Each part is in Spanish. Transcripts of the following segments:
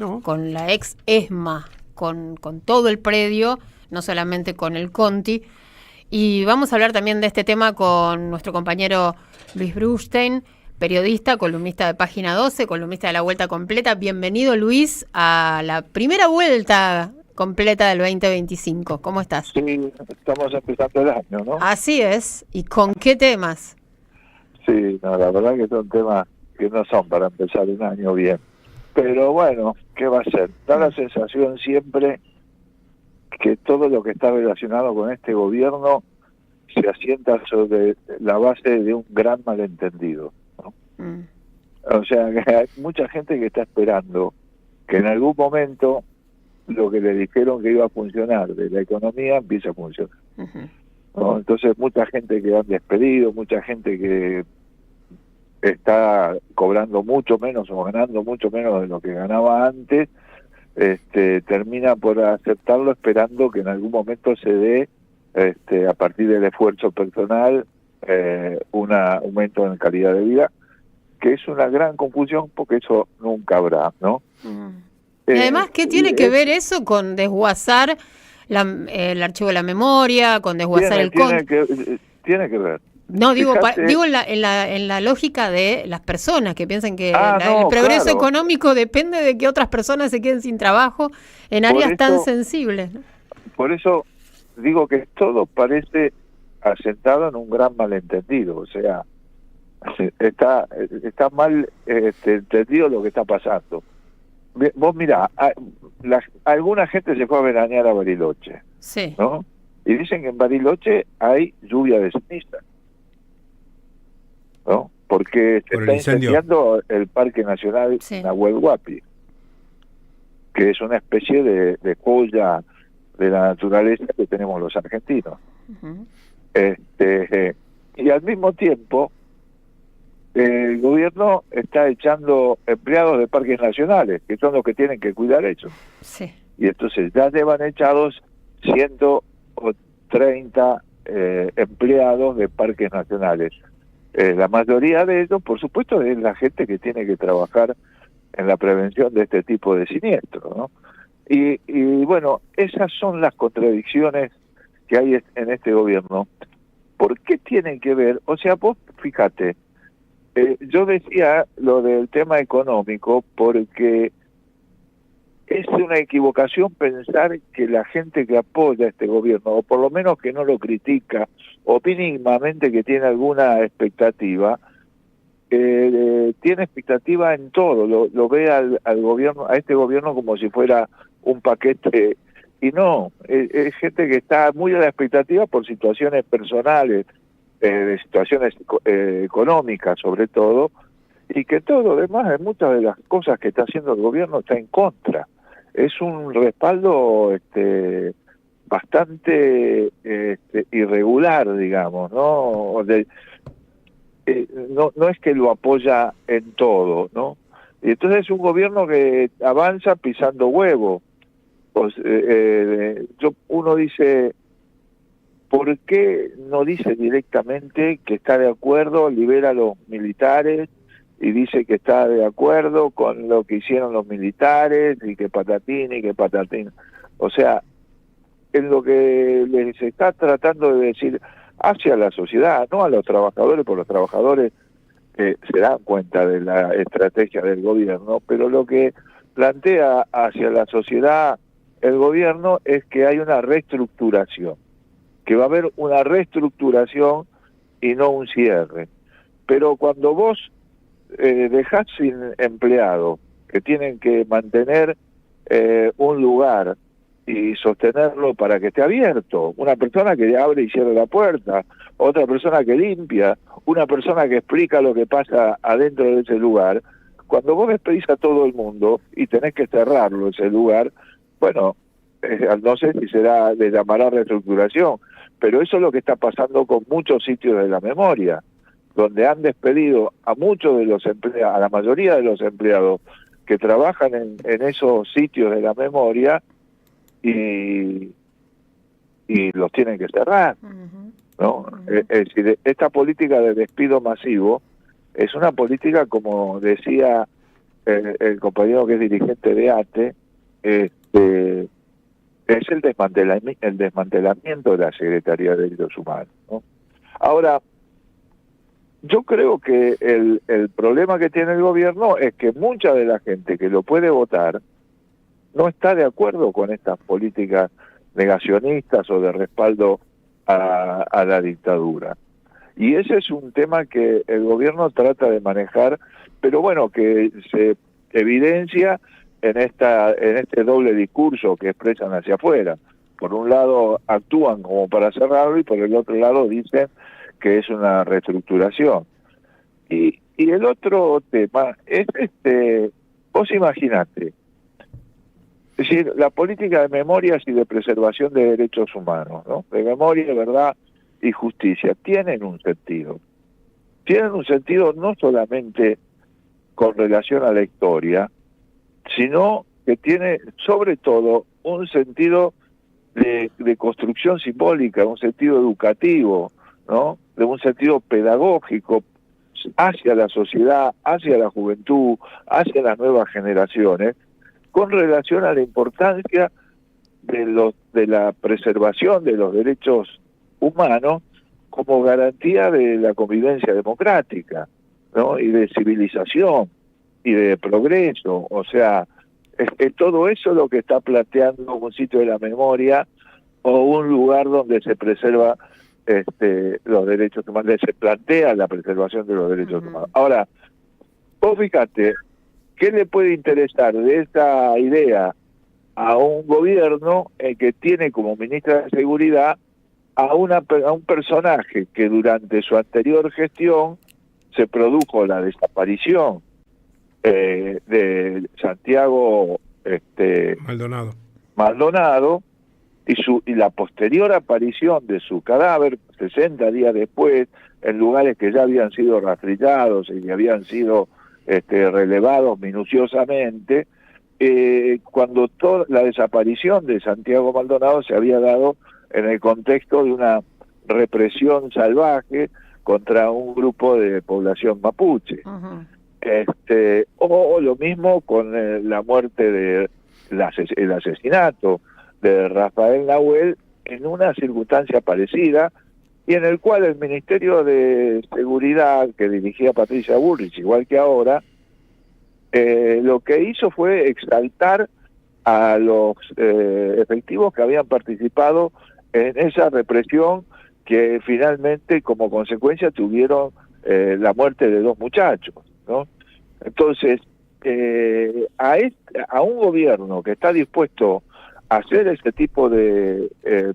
No. con la ex ESMA, con todo el predio, no solamente con el Conti. Y vamos a hablar también de este tema con nuestro compañero Luis Brustein, periodista, columnista de Página 12, columnista de La Vuelta Completa. Bienvenido, Luis, a la primera vuelta completa del 2025. ¿Cómo estás? Sí, estamos empezando el año, ¿no? Así es. ¿Y con qué temas? Sí, no, la verdad que son temas que no son para empezar un año bien. Pero bueno, ¿qué va a ser? Da la sensación siempre que todo lo que está relacionado con este gobierno se asienta sobre la base de un gran malentendido, ¿no? O sea, que hay mucha gente que está esperando que en algún momento lo que le dijeron que iba a funcionar de la economía empiece a funcionar, ¿no? Entonces mucha gente que han despedido, mucha gente que está cobrando mucho menos o ganando mucho menos de lo que ganaba antes, termina por aceptarlo esperando que en algún momento se dé, a partir del esfuerzo personal, un aumento en calidad de vida, que es una gran confusión porque eso nunca habrá, ¿no? Y además, ¿qué tiene que ver eso con desguazar el archivo de la memoria, con desguazar el tiene que ver. No, digo, Fíjate, digo en la lógica de las personas que piensan que el no, progreso claro. económico depende de que otras personas se queden sin trabajo en áreas tan sensibles, ¿no? Por eso digo que todo parece asentado en un gran malentendido, o sea, está mal entendido lo que está pasando. Vos mirá, alguna gente se fue a veranear a Bariloche, sí, ¿no? Y dicen que en Bariloche hay lluvia de ceniza, ¿no? Porque se está incendiando el Parque Nacional Nahuel Huapi, que es una especie de joya de la naturaleza que tenemos los argentinos. Y al mismo tiempo el gobierno está echando empleados de parques nacionales, que son los que tienen que cuidar eso. Sí. Y entonces ya llevan echados 130 empleados de parques nacionales. La mayoría de ellos, por supuesto, es la gente que tiene que trabajar en la prevención de este tipo de siniestros, ¿no? Y bueno, esas son las contradicciones que hay en este gobierno. ¿Por qué tienen que ver? O sea, vos fíjate, yo decía lo del tema económico porque es una equivocación pensar que la gente que apoya a este gobierno, o por lo menos que no lo critica, o mínimamente que tiene alguna expectativa, tiene expectativa en todo, lo ve al gobierno, a este gobierno como si fuera un paquete, y no, es gente que está muy a la expectativa por situaciones personales, de situaciones económicas sobre todo, y que todo lo demás, de muchas de las cosas que está haciendo el gobierno, está en contra. Es un respaldo bastante irregular, digamos, ¿no? No es que lo apoya en todo, ¿no? Y entonces es un gobierno que avanza pisando huevo. Pues, uno dice, ¿por qué no dice directamente que está de acuerdo, libera a los militares y dice que está de acuerdo con lo que hicieron los militares y que patatín y que patatín? O sea, es lo que les está tratando de decir hacia la sociedad, no a los trabajadores, porque los trabajadores se dan cuenta de la estrategia del gobierno, pero lo que plantea hacia la sociedad el gobierno es que hay una reestructuración, que va a haber una reestructuración y no un cierre. Pero cuando vos dejás sin empleados que tienen que mantener un lugar y sostenerlo para que esté abierto, una persona que abre y cierra la puerta, otra persona que limpia, una persona que explica lo que pasa adentro de ese lugar, cuando vos despedís a todo el mundo y tenés que cerrarlo ese lugar, bueno, no sé si le llamará reestructuración, pero eso es lo que está pasando con muchos sitios de la memoria, donde han despedido a muchos de los empleados, a la mayoría de los empleados que trabajan en esos sitios de la memoria y los tienen que cerrar, ¿no? Es decir, esta política de despido masivo es una política, como decía el compañero que es dirigente de ATE, es el desmantelamiento de la Secretaría de Derechos Humanos, ¿no? Ahora, yo creo que el problema que tiene el gobierno es que mucha de la gente que lo puede votar no está de acuerdo con estas políticas negacionistas o de respaldo a la dictadura. Y ese es un tema que el gobierno trata de manejar, pero bueno, que se evidencia en este doble discurso que expresan hacia afuera. Por un lado actúan como para cerrarlo y por el otro lado dicen que es una reestructuración. Y el otro tema es vos imaginate, es decir, la política de memorias y de preservación de derechos humanos, ¿no? De memoria, verdad y justicia, tienen un sentido. Tienen un sentido no solamente con relación a la historia, sino que tiene sobre todo un sentido de construcción simbólica, un sentido educativo, ¿no? De un sentido pedagógico hacia la sociedad, hacia la juventud, hacia las nuevas generaciones, con relación a la importancia de la preservación de los derechos humanos como garantía de la convivencia democrática, ¿no? Y de civilización y de progreso. O sea, es todo eso lo que está planteando un sitio de la memoria o un lugar donde se preserva los derechos humanos, donde se plantea la preservación de los derechos humanos. Ahora, vos fíjate, ¿qué le puede interesar de esta idea a un gobierno que tiene como ministra de Seguridad a un personaje que durante su anterior gestión se produjo la desaparición de Santiago Maldonado y la posterior aparición de su cadáver 60 días después en lugares que ya habían sido rastrillados y que habían sido relevados minuciosamente, cuando toda la desaparición de Santiago Maldonado se había dado en el contexto de una represión salvaje contra un grupo de población mapuche. Uh-huh. O lo mismo con la muerte el asesinato de Rafael Nahuel en una circunstancia parecida y en el cual el Ministerio de Seguridad que dirigía Patricia Bullrich, igual que ahora, lo que hizo fue exaltar a los efectivos que habían participado en esa represión que finalmente como consecuencia tuvieron la muerte de 2 muchachos, ¿no? Entonces, a un gobierno que está dispuesto a hacer ese tipo de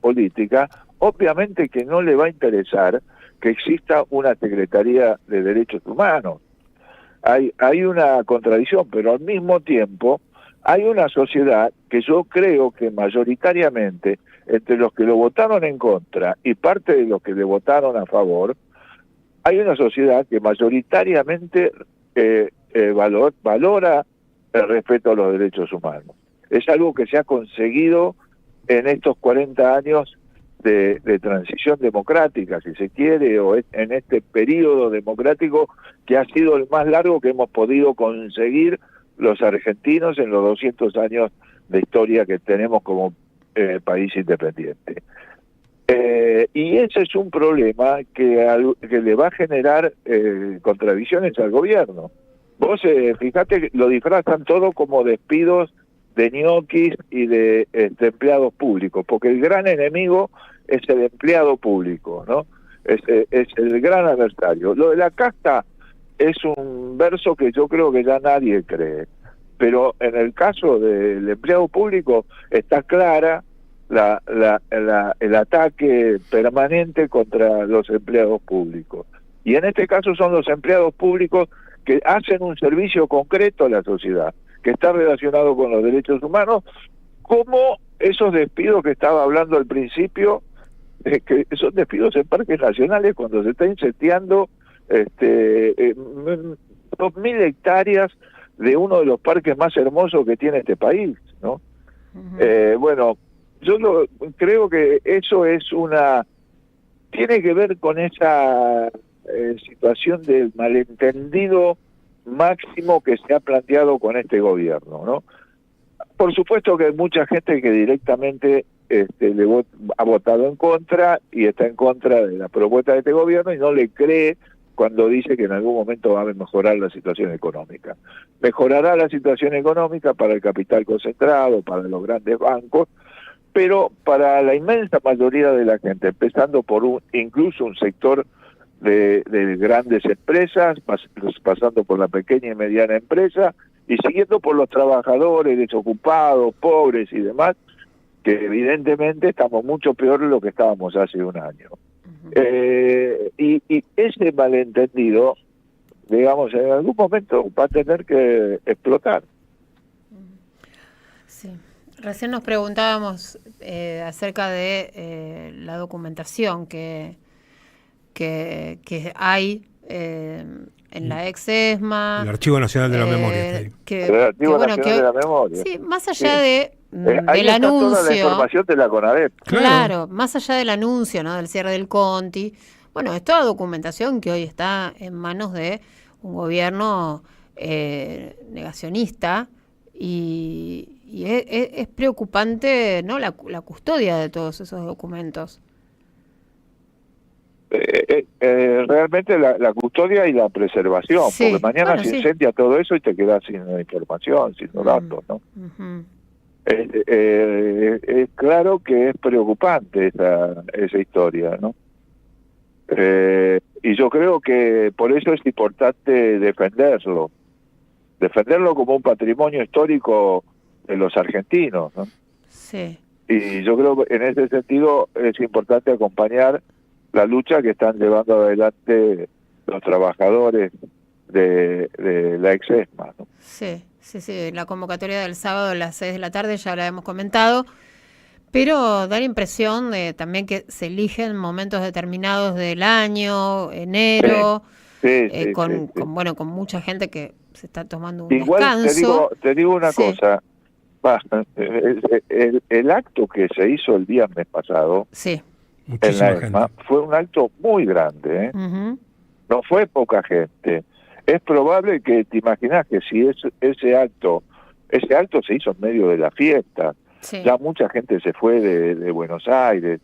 política, obviamente que no le va a interesar que exista una Secretaría de Derechos Humanos. Hay una contradicción, pero al mismo tiempo hay una sociedad que yo creo que mayoritariamente, entre los que lo votaron en contra y parte de los que le votaron a favor, hay una sociedad que mayoritariamente valora el respeto a los derechos humanos. Es algo que se ha conseguido en estos 40 años de transición democrática, si se quiere, o en este periodo democrático que ha sido el más largo que hemos podido conseguir los argentinos en los 200 años de historia que tenemos como país independiente. Y ese es un problema que le va a generar contradicciones al gobierno. Vos fíjate que lo disfrazan todo como despidos de ñoquis y de empleados públicos, porque el gran enemigo es el empleado público, ¿no? Es el gran adversario. Lo de la casta es un verso que yo creo que ya nadie cree, pero en el caso del empleado público está clara el ataque permanente contra los empleados públicos. Y en este caso son los empleados públicos que hacen un servicio concreto a la sociedad, que está relacionado con los derechos humanos, como esos despidos que estaba hablando al principio, que son despidos en parques nacionales cuando se está incendiando 2.000 hectáreas de uno de los parques más hermosos que tiene este país, ¿no? Uh-huh. Bueno, yo creo que eso tiene que ver con esa situación del malentendido máximo que se ha planteado con este gobierno, ¿no? Por supuesto que hay mucha gente que directamente ha votado en contra y está en contra de la propuesta de este gobierno y no le cree cuando dice que en algún momento va a mejorar la situación económica. Mejorará la situación económica para el capital concentrado, para los grandes bancos, pero para la inmensa mayoría de la gente, empezando por incluso un sector de grandes empresas, pasando por la pequeña y mediana empresa, y siguiendo por los trabajadores desocupados, pobres y demás, que evidentemente estamos mucho peor de lo que estábamos hace un año. Y ese malentendido, digamos, en algún momento va a tener que explotar. Sí. Recién nos preguntábamos acerca de la documentación que hay en la ex-ESMA. El Archivo Nacional de la Memoria. El Archivo Nacional de la Memoria. Sí, más allá de ahí del está anuncio. Toda la información de la CONADEP. Claro, más allá del anuncio, ¿no? Del cierre del Conti. Bueno, es toda documentación que hoy está en manos de un gobierno negacionista y es preocupante, ¿no? La custodia de todos esos documentos. Realmente la custodia y la preservación, Sí, porque mañana se incendia todo eso y te quedas sin información, sin datos, ¿no? Uh-huh. Es claro que es preocupante esa historia, ¿no? Y yo creo que por eso es importante defenderlo como un patrimonio histórico de los argentinos, ¿no? Sí. Y yo creo que en ese sentido es importante acompañar la lucha que están llevando adelante los trabajadores de la ex-ESMA, ¿no? Sí. La convocatoria del sábado a las 6 de la tarde ya la hemos comentado, pero da la impresión de también que se eligen momentos determinados del año, enero, con mucha gente que se está tomando un descanso. Igual te digo una cosa, el acto que se hizo el viernes pasado en la ESMA fue un acto muy grande, ¿eh? Uh-huh. No fue poca gente. Es probable que te imaginas que si ese acto se hizo en medio de la fiesta, ya mucha gente se fue de Buenos Aires,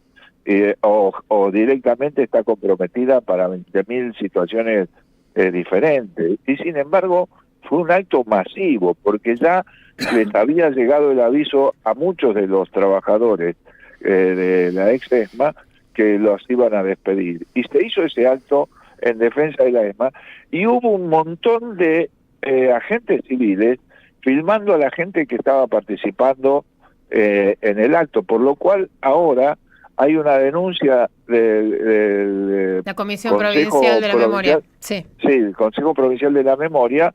o directamente está comprometida para 20.000 situaciones diferentes. Y sin embargo, fue un acto masivo, porque ya les había llegado el aviso a muchos de los trabajadores de la ex-ESMA que los iban a despedir. Y se hizo ese acto en defensa de la ESMA, y hubo un montón de agentes civiles filmando a la gente que estaba participando en el acto, por lo cual ahora hay una denuncia de la Comisión Provincial de la Memoria. Sí, el Consejo Provincial de la Memoria,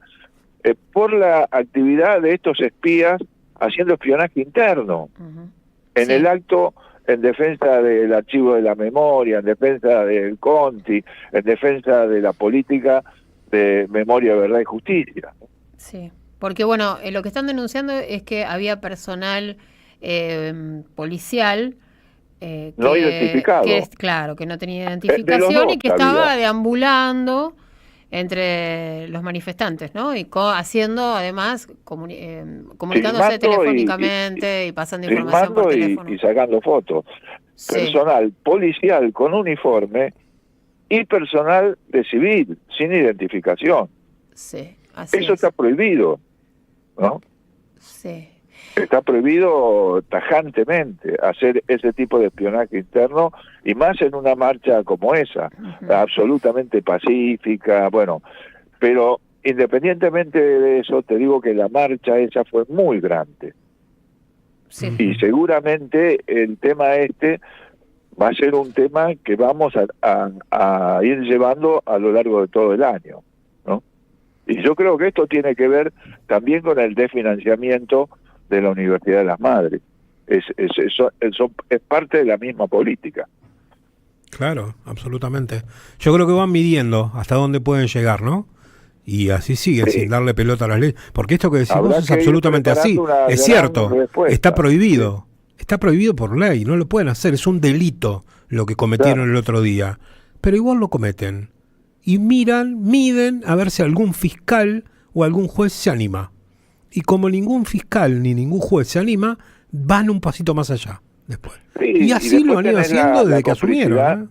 por la actividad de estos espías haciendo espionaje interno. Uh-huh. En el acto en defensa del Archivo de la Memoria, en defensa del Conti, en defensa de la política de memoria, verdad y justicia. Sí, porque bueno, lo que están denunciando es que había personal policial no identificado. Que no tenía identificación y que estaba deambulando entre los manifestantes, ¿no? Y haciendo, además, comunicándose telefónicamente y pasando información por teléfono. Y sacando fotos. Sí. Personal policial con uniforme y personal de civil, sin identificación. Sí, Eso está prohibido, ¿no? Sí. Está prohibido tajantemente hacer ese tipo de espionaje interno, y más en una marcha como esa, uh-huh, absolutamente pacífica, bueno, pero independientemente de eso, te digo que la marcha esa fue muy grande. Sí. Y seguramente el tema va a ser un tema que vamos a ir llevando a lo largo de todo el año, ¿no? Y yo creo que esto tiene que ver también con el desfinanciamiento de la Universidad de las Madres. Es parte de la misma política. Claro, absolutamente. Yo creo que van midiendo hasta dónde pueden llegar, ¿no? Y así siguen, sin darle pelota a las leyes. Porque esto que decimos es absolutamente así. Es cierto, está prohibido. Está prohibido por ley, no lo pueden hacer. Es un delito lo que cometieron el otro día. Pero igual lo cometen. Y miden a ver si algún fiscal o algún juez se anima. Y como ningún fiscal ni ningún juez se anima, van un pasito más allá después. Sí, y así lo han ido haciendo desde que asumieron.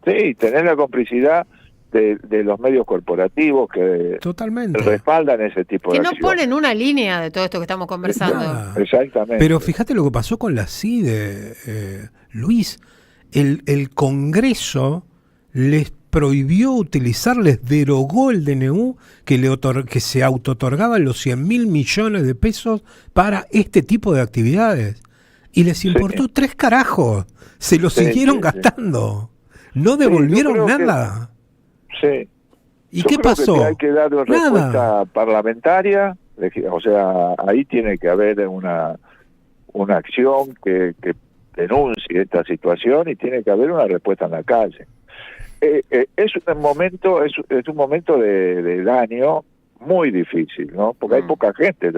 Sí, tener la complicidad de los medios corporativos que totalmente respaldan ese tipo de acciones. Que no ponen una línea de todo esto que estamos conversando. Exactamente. Pero fíjate lo que pasó con la CIDE, Luis. El Congreso les prohibió utilizar, les derogó el DNU que se auto-otorgaban los 100.000 millones de pesos para este tipo de actividades. Y les importó 3 carajos. Se lo siguieron gastando. No devolvieron nada. Sí. ¿Y qué pasó? Que hay que dar una respuesta parlamentaria, o sea, ahí tiene que haber una acción que denuncie esta situación y tiene que haber una respuesta en la calle. Es un momento de daño muy difícil, ¿no? Porque hay poca gente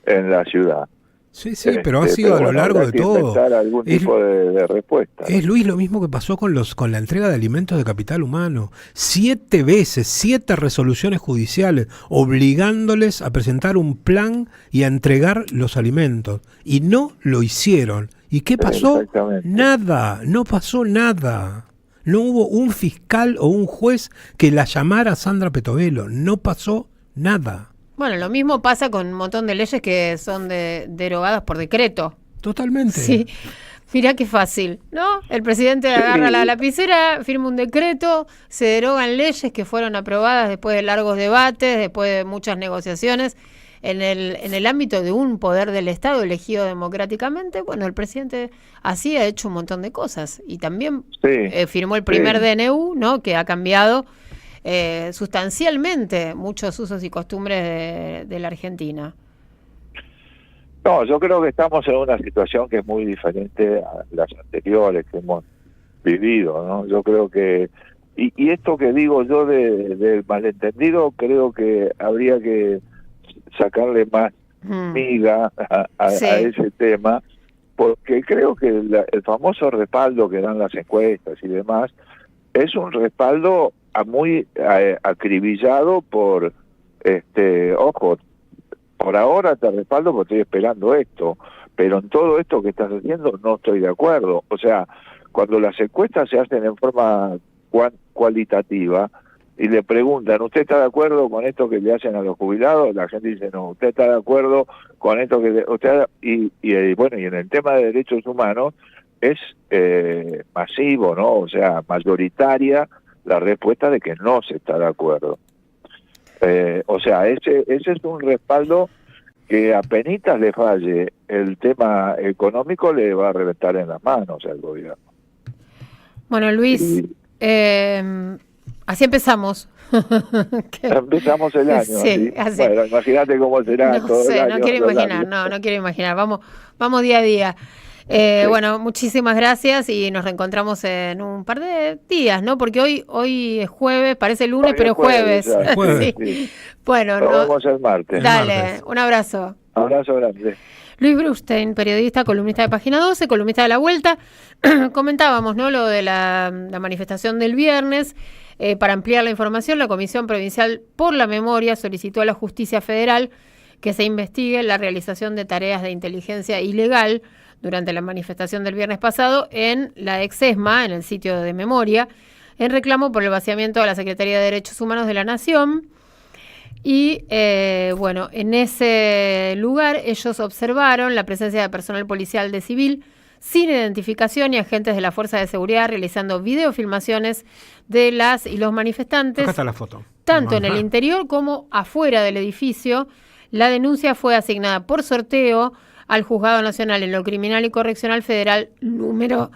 en la ciudad. Sí, pero ha sido a lo largo de todo. Algún tipo de respuesta. Es, Luis, lo mismo que pasó con la entrega de alimentos de capital humano. 7 veces, 7 resoluciones judiciales obligándoles a presentar un plan y a entregar los alimentos. Y no lo hicieron. ¿Y qué pasó? Nada, no pasó nada. No hubo un fiscal o un juez que la llamara a Sandra Petovelo. No pasó nada. Bueno, lo mismo pasa con un montón de leyes que son derogadas por decreto. Totalmente. Sí, mirá qué fácil, ¿no? El presidente agarra la lapicera, firma un decreto, se derogan leyes que fueron aprobadas después de largos debates, después de muchas negociaciones en el ámbito de un poder del Estado elegido democráticamente. Bueno, el presidente así ha hecho un montón de cosas y también firmó el primer DNU, ¿no? Que ha cambiado sustancialmente muchos usos y costumbres de la Argentina. No, yo creo que estamos en una situación que es muy diferente a las anteriores que hemos vivido, ¿no? Yo creo que, y esto que digo yo del malentendido, creo que habría que sacarle más miga a ese tema, porque creo que el famoso respaldo que dan las encuestas y demás es un respaldo muy acribillado por ojo, por ahora te respaldo porque estoy esperando esto, pero en todo esto que estás haciendo no estoy de acuerdo. O sea, cuando las encuestas se hacen en forma cualitativa y le preguntan, ¿usted está de acuerdo con esto que le hacen a los jubilados? La gente dice, no. ¿Usted está de acuerdo con esto que bueno, y en el tema de derechos humanos es masivo, ¿no? O sea, mayoritaria la respuesta de que no se está de acuerdo. O sea, ese es un respaldo que apenitas le falle el tema económico le va a reventar en las manos al gobierno. Bueno, Luis, así empezamos. Empezamos el año. Sí, así. Bueno, imagínate cómo será todo el año. No quiero imaginar. Vamos día a día. Bueno, muchísimas gracias y nos reencontramos en un par de días, ¿no? Porque hoy es jueves, parece lunes, pero es jueves. Sí. Bueno, nos vemos el martes. Dale, un abrazo. Abrazo grande. Luis Brustein, periodista, columnista de Página 12, columnista de La Vuelta. Comentábamos, ¿no? Lo de la manifestación del viernes. Para ampliar la información, la Comisión Provincial por la Memoria solicitó a la Justicia Federal que se investigue la realización de tareas de inteligencia ilegal durante la manifestación del viernes pasado en la ex-ESMA, en el sitio de memoria, en reclamo por el vaciamiento de la Secretaría de Derechos Humanos de la Nación. Y bueno, en ese lugar ellos observaron la presencia de personal policial de civil sin identificación y agentes de la Fuerza de Seguridad realizando videofilmaciones de las y los manifestantes. Acá está la foto. Tanto en el interior como afuera del edificio. La denuncia fue asignada por sorteo al Juzgado Nacional en lo Criminal y Correccional Federal número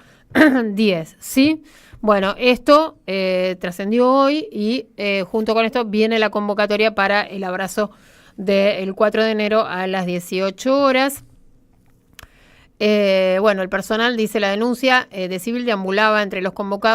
10, ¿sí? Bueno, esto trascendió hoy y junto con esto viene la convocatoria para el abrazo del 4 de enero a las 18 horas. Bueno, el personal, dice la denuncia, de civil deambulaba entre los convocados